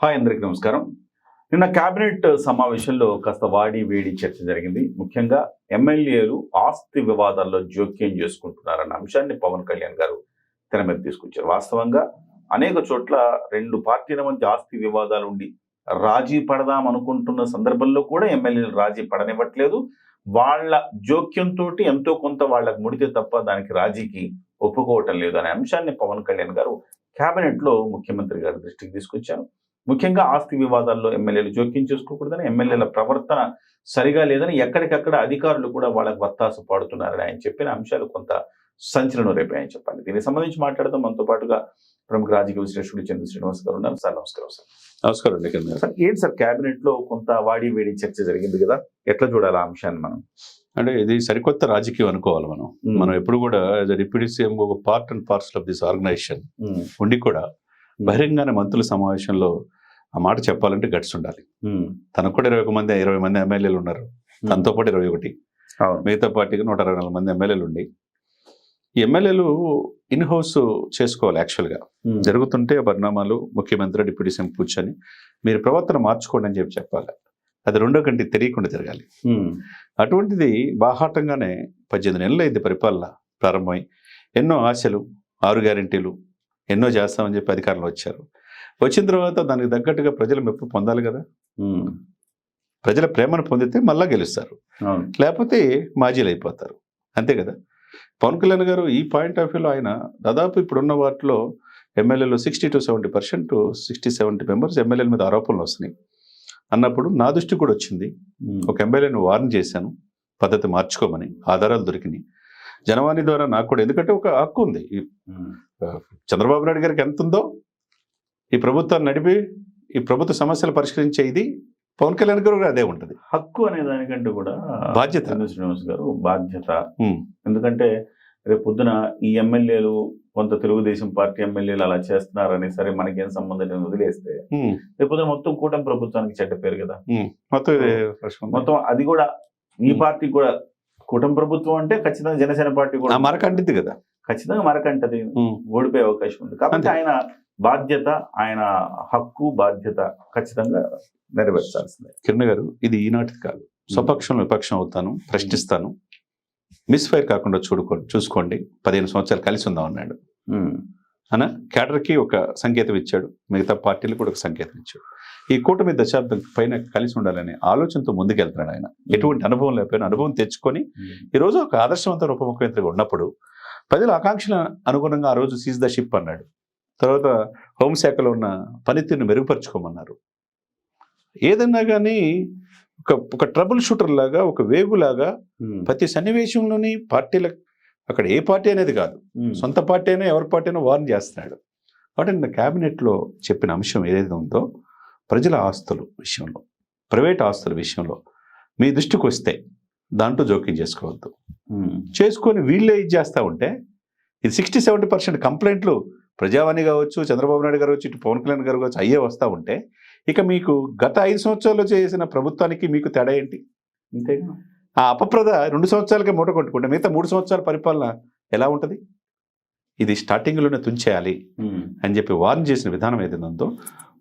Hi అందరికి నమస్కారం. నిన్న కేబినెట్ సమావేశంలో కాస్త వాడి వేడి చర్చ జరిగింది. ముఖ్యంగా ఎమ్మెల్యేలు ఆస్తి వివాదాల్లో జోక్యం చేసుకుంటున్నారన్న అంశాన్ని పవన్ కళ్యాణ్ గారు తెర మీద తీసుకొచ్చారు. వాస్తవంగా అనేక చోట్ల రెండు పార్టీల మధ్య ఆస్తి వివాదాలు ఉండి రాజీ పడదాం అనుకుంటున్న సందర్భంలో కూడా ఎమ్మెల్యేలు రాజీ పడనివ్వట్లేదు. వాళ్ళ జోక్యంతో ఎంతో కొంత వాళ్ళకు ముడితే తప్ప దానికి రాజీకి ఒప్పుకోవటం లేదు అనే అంశాన్ని పవన్ కళ్యాణ్ గారు కేబినెట్ లో ముఖ్యమంత్రి గారి దృష్టికి తీసుకొచ్చారు. ముఖ్యంగా ఆస్తి వివాదాల్లో ఎమ్మెల్యేలు జోక్యం చేసుకోకూడదని, ఎమ్మెల్యేల ప్రవర్తన సరిగా లేదని ఎక్కడికక్కడ అధికారులు కూడా వాళ్ళకు వత్తాసు పాడుతున్నారని ఆయన చెప్పిన అంశాలు కొంత సంచలనం రేపాయని చెప్పాలి. దీనికి సంబంధించి మాట్లాడదాం. మనతో పాటుగా ప్రముఖ రాజకీయ విశ్లేషకుడు చంద్ర శ్రీనివాస్ గారు ఉన్నారు. సార్ నమస్కారం. సార్ నమస్కారం అండి. సార్ ఏంటి సార్ కేబినెట్ లో కొంత వాడి వేడి చర్చ జరిగింది కదా, ఎట్లా చూడాలి ఆ అంశాన్ని మనం? అంటే ఇది సరికొత్త రాజకీయం అనుకోవాలి. మనం ఎప్పుడు కూడా యాజ్ అ డిప్యూటీ సీఎం ఒక part and parcel of this organisation ఉండి కూడా బహిరంగానే మంత్రుల సమావేశంలో ఆ మాట చెప్పాలంటే గట్స్ ఉండాలి. తనకు కూడా 20 మంది ఎమ్మెల్యేలు ఉన్నారు, తనతో పాటు 21, మిగతా పార్టీకి 124 మంది ఎమ్మెల్యేలు ఉండి ఈ ఎమ్మెల్యేలు ఇన్ హౌస్ చేసుకోవాలి. యాక్చువల్గా జరుగుతుంటే పరిణామాలు ముఖ్యమంత్రి డిప్యూటీ సీఎం కూర్చొని మీరు ప్రవర్తన మార్చుకోండి అని చెప్పాలి. అది రెండో కంటికి తెలియకుండా జరగాలి. అటువంటిది బాహాటంగానే 18 నెలలు అయింది పరిపాలన ప్రారంభమై. ఎన్నో ఆశలు, 6 గ్యారెంటీలు ఎన్నో చేస్తామని చెప్పి అధికారంలో వచ్చారు. వచ్చిన తర్వాత దానికి తగ్గట్టుగా ప్రజలు మెప్పు పొందాలి కదా. ప్రజల ప్రేమను పొందితే మళ్ళా గెలుస్తారు, లేకపోతే మాజీలు అయిపోతారు, అంతే కదా. పవన్ కళ్యాణ్ గారు ఈ పాయింట్ ఆఫ్ వ్యూలో ఆయన దాదాపు ఇప్పుడున్న వాటిలో ఎమ్మెల్యేలు 60 to 70%, 60-70 మెంబర్స్ ఎమ్మెల్యేల మీద ఆరోపణలు వస్తున్నాయి అన్నప్పుడు నా దృష్టికి కూడా వచ్చింది. ఒక ఎమ్మెల్యేను వార్న్ చేశాను పద్ధతి మార్చుకోమని, ఆధారాలు దొరికినాయి. జనవాణి ద్వారా నాకు కూడా, ఎందుకంటే ఒక హక్కు ఉంది. చంద్రబాబు నాయుడు గారికి ఎంత ఉందో ఈ ప్రభుత్వాన్ని నడిపి ఈ ప్రభుత్వ సమస్యలు పరిష్కరించే ఇది పవన్ కళ్యాణ్ గారు అదే ఉంటుంది. హక్కు అనే దానికంటే కూడా బాధ్యత. శ్రీనివాస్ గారు బాధ్యత. ఎందుకంటే రేపు పొద్దున ఈ ఎమ్మెల్యేలు కొంత తెలుగుదేశం పార్టీ ఎమ్మెల్యేలు అలా చేస్తున్నారని సరే మనకేం సంబంధం లేని వదిలేస్తే రేపు పొద్దున మొత్తం కూటమి ప్రభుత్వానికి చెడ్డ పేరు కదా. మొత్తం అది కూడా ఈ పార్టీ కూడా కూటమి ప్రభుత్వం అంటే ఖచ్చితంగా జనసేన పార్టీ కూడా మరకంటిది కదా, ఖచ్చితంగా మరకంటది, ఓడిపోయే అవకాశం ఉంది. కాబట్టి ఆయన బాధ్యత, ఆయన హక్కు బాధ్యత ఖచ్చితంగా నెరవేర్చాల్సిందే. కిరణ్ గారు, ఇది ఈనాటిది కాదు. స్వపక్షంలో విపక్షం అవుతాను, ప్రశ్నిస్తాను, మిస్ఫైర్ కాకుండా చూసుకోండి, 15 సంవత్సరాలు కలిసి ఉందాం అన్నాడు. అన్న క్యాడర్కి ఒక సంకేతం ఇచ్చాడు, మిగతా పార్టీలకు కూడా ఒక సంకేతం ఇచ్చాడు. ఈ కూటమి దశాబ్దం పైన కలిసి ఉండాలనే ఆలోచనతో ముందుకెళ్తున్నాడు ఆయన. ఎటువంటి అనుభవం లేకపోయినా అనుభవం తెచ్చుకొని ఈరోజు ఒక ఆదర్శవంతమైన ఉప ముఖ్యమంత్రిగా ఉన్నప్పుడు ప్రజల ఆకాంక్షల అనుగుణంగా ఆ రోజు సీజ్ ద షిప్ అన్నాడు. తర్వాత హోంశాఖలో ఉన్న పనితీరును మెరుగుపరుచుకోమన్నారు. ఏదన్నా కానీ ఒక ట్రబుల్ షూటర్ లాగా, ఒక వేగులాగా ప్రతి సన్నివేశంలోని పార్టీల, అక్కడ ఏ పార్టీ అనేది కాదు, సొంత పార్టీ అయినా ఎవరి పార్టీ అయినా వార్న్ చేస్తున్నాడు. కాబట్టి నిన్న క్యాబినెట్లో చెప్పిన అంశం ఏదైతే ఉందో, ప్రజల ఆస్తుల విషయంలో, ప్రైవేట్ ఆస్తుల విషయంలో మీ దృష్టికి వస్తే దాంట్లో జోక్యం చేసుకోవద్దు. చేసుకొని వీళ్ళే ఇది చేస్తూ ఉంటే ఇది 60-70% కంప్లైంట్లు ప్రజావాణి కావచ్చు, చంద్రబాబు నాయుడు గారు వచ్చి, ఇటు పవన్ కళ్యాణ్ గారు కావచ్చు, అయ్యే వస్తూ ఉంటే ఇక మీకు గత 5 సంవత్సరాల్లో చేసిన ప్రభుత్వానికి మీకు తేడా ఏంటి? అంతేగా. ఆ అపప్రద 2 సంవత్సరాలకే మూట కొట్టుకుంటే మిగతా 3 సంవత్సరాల పరిపాలన ఎలా ఉంటుంది? ఇది స్టార్టింగ్లోనే తుంచేయాలి అని చెప్పి వార్న్ చేసిన విధానం ఏదైతే ఉందో,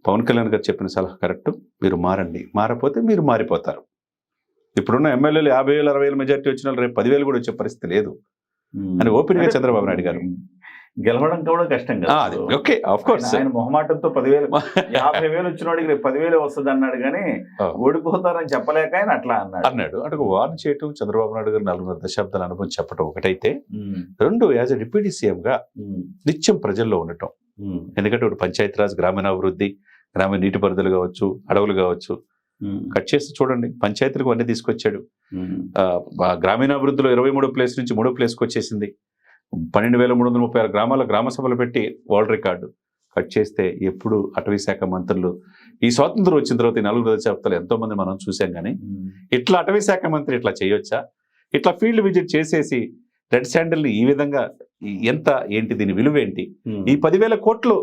పవన్ కళ్యాణ్ గారు చెప్పిన సలహా కరెక్ట్. మీరు మారండి, మారపోతే మీరు మారిపోతారు. ఇప్పుడున్న ఎమ్మెల్యేలు 50,000, 60,000 మెజార్టీ వచ్చిన రేపు 10,000 కూడా వచ్చే పరిస్థితి లేదు అని ఓపెన్ గా చంద్రబాబు నాయుడు గారు. గెలవడం కూడా కష్టం కదా. Okay, of course. ఆయన మొహమాటంతో 10,000, 50,000 వచ్చిన వాడికి రేపు 10,000 వస్తుంది అన్నాడు, కానీ ఓడిపోతారని చెప్పలేక ఆయన అట్లా అన్నాడు. అంటే వార్న్ చేయటం, చంద్రబాబు నాయుడు గారు 4 దశాబ్దాల అనుభవం చెప్పడం ఒకటైతే, రెండు యాజ్ ఎ డిప్యూటీ సీఎం గా నిత్యం ప్రజల్లో ఉండటం. ఎందుకంటే ఇప్పుడు పంచాయతీరాజ్, గ్రామీణాభివృద్ధి, గ్రామీణ నీటిపారుదల కావచ్చు, అడవులు కావచ్చు, కట్ చేసి చూడండి, పంచాయతీలకు అన్ని తీసుకొచ్చాడు. గ్రామీణాభివృద్ధిలో 23వ ప్లేస్ నుంచి 3వ ప్లేస్కి వచ్చేసింది. 12,336 గ్రామాల గ్రామ సభలు పెట్టి వరల్డ్ రికార్డు. కట్ చేస్తే ఎప్పుడు అటవీ శాఖ మంత్రులు ఈ స్వాతంత్రం వచ్చిన తర్వాత ఈ 4 దశాబ్దాలు ఎంతో మంది మనం చూసాం, కానీ ఇట్లా అటవీ శాఖ మంత్రి ఇట్లా చేయొచ్చా? ఇట్లా ఫీల్డ్ విజిట్ చేసేసి రెడ్ శాండిల్ని ఈ విధంగా ఎంత ఏంటి, దీని విలువేంటి? ఈ 10,000 కోట్లు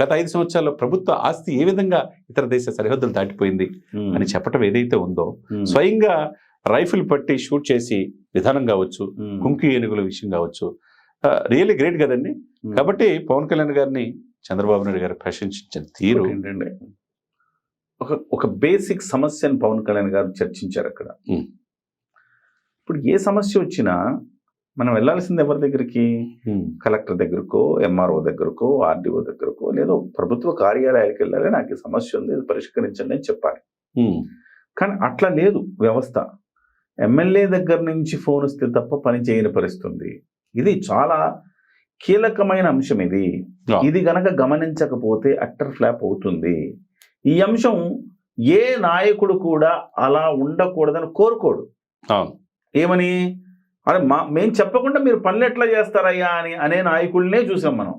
గత 5 సంవత్సరాల్లో ప్రభుత్వ ఆస్తి ఏ విధంగా ఇతర దేశ సరిహద్దులు దాటిపోయింది అని చెప్పటం ఏదైతే ఉందో, స్వయంగా రైఫిల్ పట్టి షూట్ చేసి విధానం కావచ్చు, కుంకి ఏనుగుల విషయం కావచ్చు, రియల్లీ గ్రేట్ కదండి. కాబట్టి పవన్ కళ్యాణ్ గారిని చంద్రబాబు నాయుడు గారు ప్రశంసించిన తీరు ఒక బేసిక్ సమస్యను పవన్ కళ్యాణ్ గారు చర్చించారు అక్కడ. ఇప్పుడు ఏ సమస్య వచ్చినా మనం వెళ్ళాల్సింది ఎవరి దగ్గరికి? కలెక్టర్ దగ్గరకో, ఎంఆర్ఓ దగ్గరకో, ఆర్డీఓ దగ్గరకో, లేదో ప్రభుత్వ కార్యాలయాలకు వెళ్ళాలి. నాకు ఈ సమస్య ఉంది, ఇది పరిష్కరించండి అని చెప్పాలి. కానీ అట్లా లేదు వ్యవస్థ. ఎమ్మెల్యే దగ్గర నుంచి ఫోన్ వస్తే తప్ప పని చేయని పరిస్థితి. ఇది చాలా కీలకమైన అంశం. ఇది గనక గమనించకపోతే అట్టర్ ఫ్లాప్ అవుతుంది. ఈ అంశం ఏ నాయకుడు కూడా అలా ఉండకూడదని కోరుకోడు. ఏమని, అరే మేము చెప్పకుండా మీరు పనులు ఎట్లా చేస్తారయ్యా అని అనే నాయకుడినే చూసాం మనం.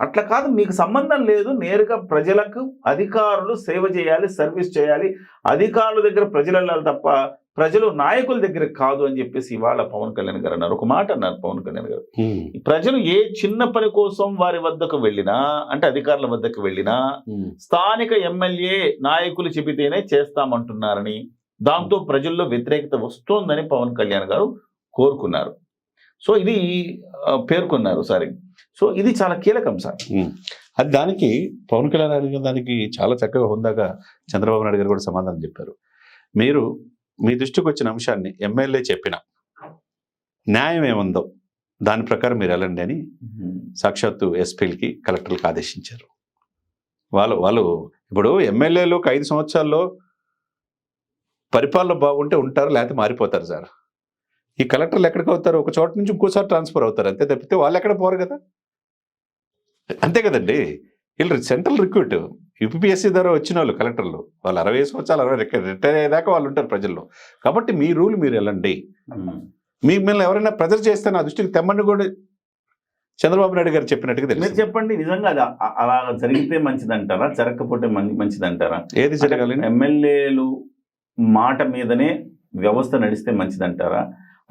అట్లా కాదు, మీకు సంబంధం లేదు, నేరుగా ప్రజలకు అధికారులు సేవ చేయాలి, సర్వీస్ చేయాలి, అధికారుల దగ్గర ప్రజలు వెళ్ళాలి తప్ప ప్రజలు నాయకుల దగ్గర కాదు అని చెప్పేసి ఇవాళ పవన్ కళ్యాణ్ గారు అన్నారు. ఒక మాట అన్నారు పవన్ కళ్యాణ్ గారు, ప్రజలు ఏ చిన్న పని కోసం వారి వద్దకు వెళ్ళినా, అంటే అధికారుల వద్దకు వెళ్ళినా స్థానిక ఎమ్మెల్యే నాయకులు చెబితేనే చేస్తామంటున్నారని, దాంతో ప్రజల్లో వ్యతిరేకత వస్తోందని పవన్ కళ్యాణ్ గారు కోరుకున్నారు. సో ఇది పేర్కొన్నారు. సారీ, సో ఇది చాలా కీలకం సార్. అది దానికి పవన్ కళ్యాణ్ అడిగిన దానికి చాలా చక్కగా హుందాగా చంద్రబాబు నాయుడు గారు కూడా సమాధానం చెప్పారు. మీరు మీ దృష్టికి వచ్చిన అంశాన్ని ఎమ్మెల్యే చెప్పిన న్యాయం ఏముందో దాని ప్రకారం మీరు వెళ్ళండి అని సాక్షాత్తు ఎస్పీలకి, కలెక్టర్లకు ఆదేశించారు. వాళ్ళు ఇప్పుడు ఎమ్మెల్యేలు 5 సంవత్సరాల్లో పరిపాలన బాగుంటే ఉంటారు, లేకపోతే మారిపోతారు సార్. ఈ కలెక్టర్లు ఎక్కడికి అవుతారు? ఒక చోట నుంచి ఇంకోసారి ట్రాన్స్ఫర్ అవుతారు, అంతే తప్పితే వాళ్ళు ఎక్కడ పోరు కదా. అంతే కదండి. వీళ్ళు సెంట్రల్ రిక్రూట్ యూపీఎస్సీ ద్వారా వచ్చిన వాళ్ళు కలెక్టర్లు, వాళ్ళు 60 సంవత్సరాలు రిటైర్ అయ్యేదాకా వాళ్ళు ఉంటారు ప్రజల్లో. కాబట్టి మీ రూల్ మీరు వెళ్ళండి. మిమ్మల్ని ఎవరైనా ప్రెజర్ చేస్తే నా దృష్టికి తెమ్మని కూడా చంద్రబాబు నాయుడు గారు చెప్పినట్టుగా తెలుసు. మీరు చెప్పండి, నిజంగా అలా జరిగితే మంచిదంటారా, జరగకపోతే మంచిదంటారా? ఏది జరగాలి? ఎమ్మెల్యేలు మాట మీదనే వ్యవస్థ నడిస్తే మంచిదంటారా,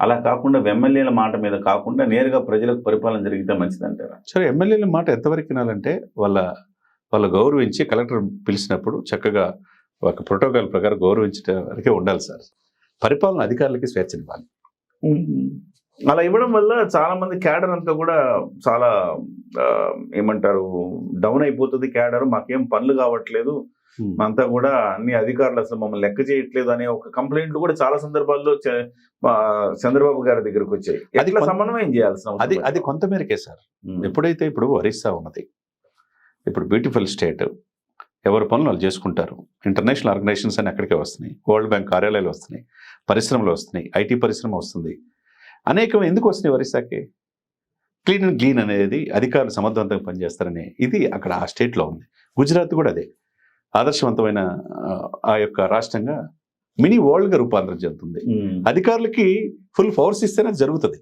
అలా కాకుండా ఎమ్మెల్యేల మాట మీద కాకుండా నేరుగా ప్రజలకు పరిపాలన జరిగితే మంచిదంటారా? సరే, ఎమ్మెల్యేల మాట ఎంతవరకు వినాలంటే వాళ్ళ గౌరవించి కలెక్టర్ పిలిచినప్పుడు చక్కగా ఒక ప్రోటోకాల్ ప్రకారం గౌరవించడం వరకే ఉండాలి సార్. పరిపాలన అధికారులకి స్వేచ్ఛనివ్వాలి. అలా ఇవ్వడం వల్ల చాలా మంది క్యాడర్ అంతా కూడా చాలా ఏమంటారు డౌన్ అయిపోతుంది. క్యాడర్ మాకేం పనులు కావట్లేదు, అంతా కూడా అన్ని అధికారులు అసలు మమ్మల్ని లెక్క చేయట్లేదు అనే ఒక కంప్లైంట్లు కూడా చాలా సందర్భాల్లో చంద్రబాబు గారి దగ్గరకు వచ్చాయి. అది సమన్వయం చేయాల్సిన అది కొంతమేరకే సార్. ఎప్పుడైతే ఇప్పుడు ఒరిస్సా ఉన్నది, ఇప్పుడు బ్యూటిఫుల్ స్టేట్, ఎవరి పనులు వాళ్ళు చేసుకుంటారు. ఇంటర్నేషనల్ ఆర్గనైజేషన్స్ అని అక్కడికే వస్తున్నాయి, వరల్డ్ బ్యాంక్ కార్యాలయాలు వస్తున్నాయి, పరిశ్రమలు వస్తున్నాయి, ఐటీ పరిశ్రమ వస్తుంది, అనేకం ఎందుకు వస్తున్నాయి ఒరిస్సాకి? క్లీన్ అండ్ గ్లీన్ అనేది అధికారులు సమర్థవంతంగా పనిచేస్తారనే ఇది అక్కడ ఆ స్టేట్లో ఉంది. గుజరాత్ కూడా అదే ఆదర్శవంతమైన ఆ యొక్క రాష్ట్రంగా మినీ వరల్డ్గా రూపాంతరం చెందుతుంది. అధికారులకి ఫుల్ ఫోర్స్ ఇస్తేనే జరుగుతుంది.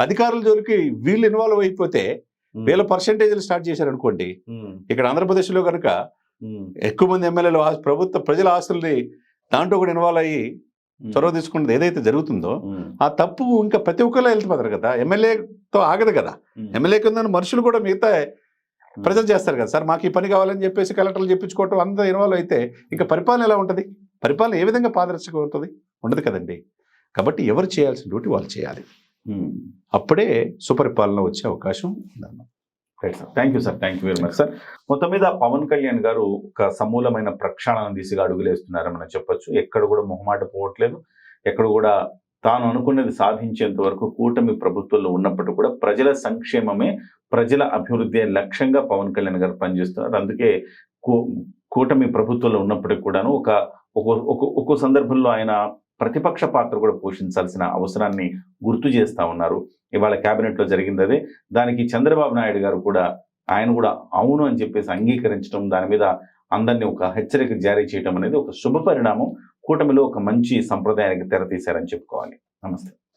అధికారుల జోలికి వీళ్ళు ఇన్వాల్వ్ అయిపోతే వీళ్ళ పర్సెంటేజ్లు స్టార్ట్ చేశారు అనుకోండి, ఇక్కడ ఆంధ్రప్రదేశ్లో కనుక ఎక్కువ మంది ఎమ్మెల్యేలు ప్రజల ఆస్తుల్ని దాంట్లో కూడా ఇన్వాల్వ్ అయ్యి చొరవ తీసుకున్నది ఏదైతే జరుగుతుందో ఆ తప్పు ఇంకా ప్రతి ఒక్కరు వెళ్తుపోతారు కదా. ఎమ్మెల్యేతో ఆగదు కదా. ఎమ్మెల్యే కింద మనుషులు కూడా మిగతా ప్రజలు చేస్తారు కదా సార్. మాకు ఈ పని కావాలని చెప్పేసి కలెక్టర్లు చెప్పించుకోవటం అంతా ఇన్వాల్వ్ అయితే ఇంకా పరిపాలన ఎలా ఉంటుంది? పరిపాలన ఏ విధంగా పారదర్శకంగా ఉంటుంది? ఉండదు కదండి. కాబట్టి ఎవరు చేయాల్సిన డ్యూటీ వాళ్ళు చేయాలి. అప్పుడే సుపరిపాలన వచ్చే అవకాశం ఉందన్నమాట. Right sir, thank you sir, thank you very much sir. మొత్తం మీద పవన్ కళ్యాణ్ గారు ఒక సమూలమైన ప్రక్షాళన దిశగా అడుగులేస్తున్నారని మనం చెప్పొచ్చు. ఎక్కడ కూడా మొహమాట పోవట్లేదు, ఎక్కడ కూడా తాను అనుకున్నది సాధించేంత వరకు కూటమి ప్రభుత్వంలో ఉన్నప్పటికీ కూడా ప్రజల సంక్షేమమే, ప్రజల అభివృద్ధి లక్ష్యంగా పవన్ కళ్యాణ్ గారు పనిచేస్తున్నారు. అందుకే కూటమి ప్రభుత్వంలో ఉన్నప్పటికీ కూడాను ఒక్కో సందర్భంలో ఆయన ప్రతిపక్ష పాత్ర కూడా పోషించాల్సిన అవసరాన్ని గుర్తు చేస్తా ఉన్నారు. ఇవాళ కేబినెట్లో జరిగింది అదే. దానికి చంద్రబాబు నాయుడు గారు కూడా ఆయన కూడా అవును అని చెప్పేసి అంగీకరించడం, దాని మీద అందరినీ ఒక హెచ్చరిక జారీ చేయడం అనేది ఒక శుభ పరిణామం. కూటమిలో ఒక మంచి సంప్రదాయానికి తెరతీశారని చెప్పుకోవాలి. నమస్తే.